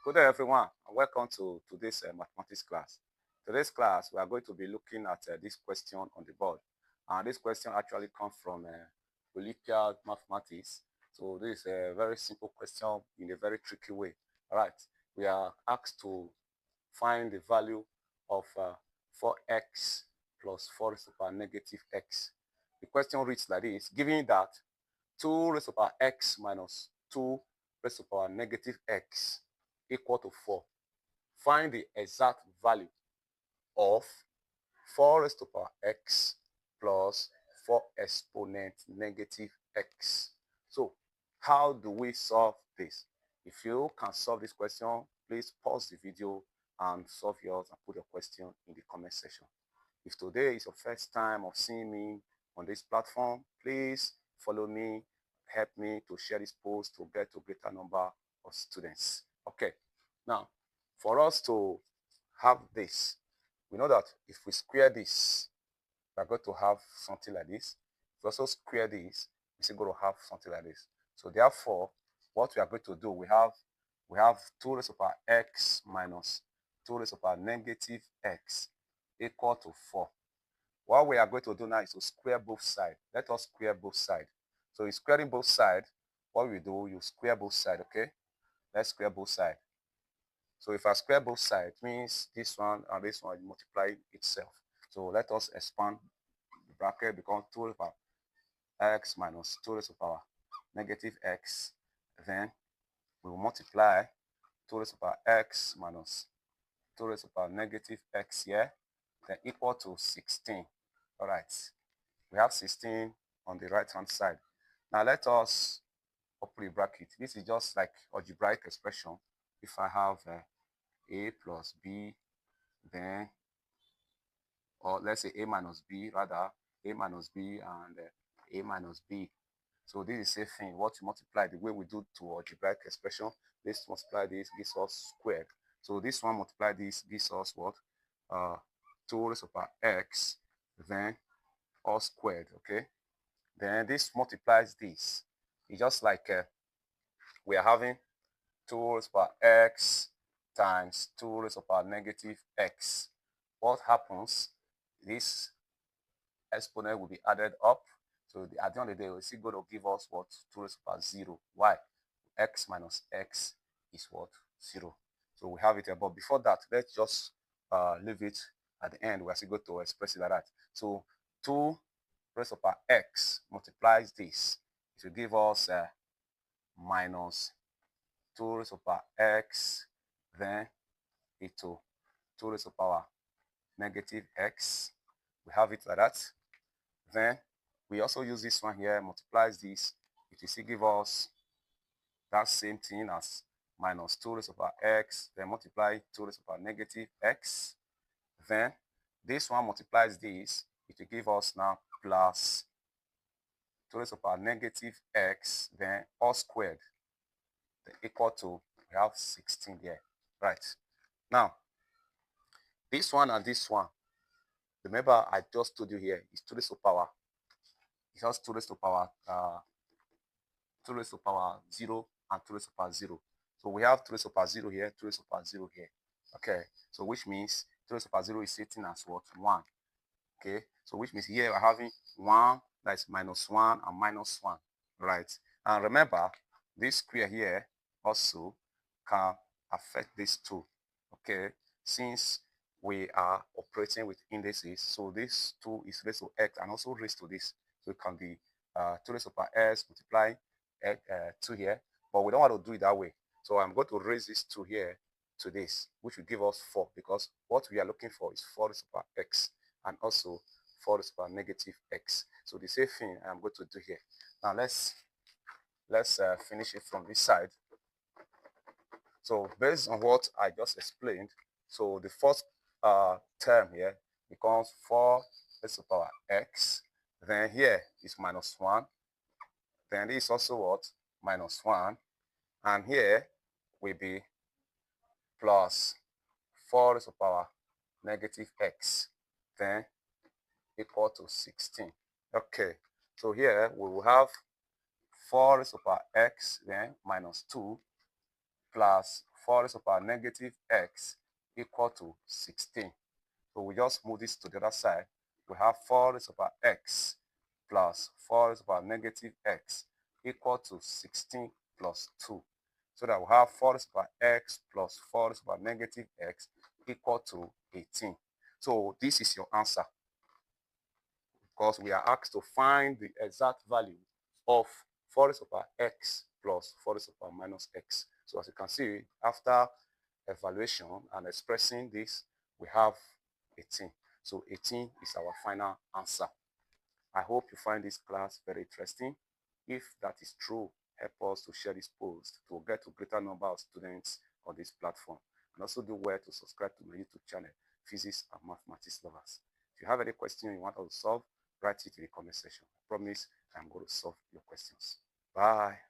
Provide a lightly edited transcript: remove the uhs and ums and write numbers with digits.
Good day, everyone, and welcome to today's mathematics class. Today's class, we are going to be looking at this question on the board. And this question actually comes from OLYMPIAD mathematics. So this is a very simple question in a very tricky way. All right, we are asked to find the value of 4x plus 4 raised to the power negative x. The question reads like this: given that 2 raised to the power x minus 2 raised to the power negative x equal to 4. Find the exact value of 4 raised to the power x plus 4 exponent negative x. So how do we solve this? If you can solve this question, please pause the video and solve yours and put your question in the comment section. If today is your first time of seeing me on this platform, please follow me, help me to share this post to get to a greater number of students. Okay, now for us to have this, we know that if we square this, we're going to have something like this. If we also square this, we're still going to have something like this. So therefore, what we are going to do, we have 2 raised to the power x minus 2 raised to the power negative x equal to 4. What we are going to do now is to square both sides. Let us square both sides. So in squaring both sides, what we do, you square both sides, okay? Let's square both sides. So if I square both sides, it means this one and this one multiply itself. So let us expand the bracket, become 2 raised to the power x minus 2 raised to the power negative x. Then we will multiply 2 raised to the power x minus 2 raised to the power negative x here, then equal to 16. All right, we have 16 on the right hand side. Now let us open the bracket. This is just like algebraic expression. If I have a plus b, then, or let's say a minus b, rather, a minus b and a minus b. So this is the same thing. What you multiply, the way we do to algebraic expression, this multiply this gives us squared. So this one multiply this gives us what? 2 raised to the power x, then all squared, okay? Then this multiplies this. It's just like we are having 2 raised to the power x times 2 raised to the power negative x. What happens? This exponent will be added up. So at the end of the day, we're still going to give us what? 2 raised to the power 0. Why? X minus x is what? 0. So we have it here. But before that, let's just leave it at the end. We're still going to express it like that. So 2 raised to the power x multiplies this. It will give us minus 2 raised to the power x, then into 2 raised to the power negative x. We have it like that. Then we also use this one here, multiplies this. It will still give us that same thing as minus 2 raised to the power x, then multiply 2 raised to the power negative x. Then this one multiplies this. It will give us now plus 2 raised to the power negative x, then all squared, then equal to, we have 16 there. Right. Now, this one and this one, remember I just told you here, is 2 raised to the power. It's just 2 raised to the power 2 raised to the power 0 and 2 raised to the power 0. So we have 2 raised to the power 0 here, 2 raised to the power 0 here. Okay, so which means 2 raised to the power 0 is sitting as what? 1. Okay, so which means here we're having 1, that's minus 1 and minus 1. Right, and remember, this square here also can affect this too. Okay, since we are operating with indices, so this 2 is raised to x and also raised to this. So it can be 2 raised to the power s multiply 2 here, but we don't want to do it that way. So I'm going to raise this 2 here to this, which will give us 4, because what we are looking for is 4 raised to the power x and also 4 raised to the power negative x. So the same thing I'm going to do here. Now let's finish it from this side. So based on what I just explained, so the first term here becomes 4 raised to the power x. Then here is minus 1. Then this is also what? Minus 1. And here will be plus 4 raised to the power negative x. Then equal to 16. Okay, so here we will have 4 raised to the power x, then minus 2 plus 4 raised to the power negative x equal to 16. So we just move this to the other side. We have 4 raised to the power x plus 4 raised to the power negative x equal to 16 plus 2. So that we have 4 raised to the power x plus 4 raised to the power negative x equal to 18. So this is your answer, because we are asked to find the exact value of 4 raised to the power x plus 4 raised to the power minus x. So as you can see, after evaluation and expressing this, we have 18. So 18 is our final answer. I hope you find this class very interesting. If that is true, help us to share this post to get to greater number of students on this platform. And also do well to subscribe to my YouTube channel, Physics and Mathematics Lovers. If you have any question you want us to solve, write it in the comment section. I promise I'm going to solve your questions. Bye.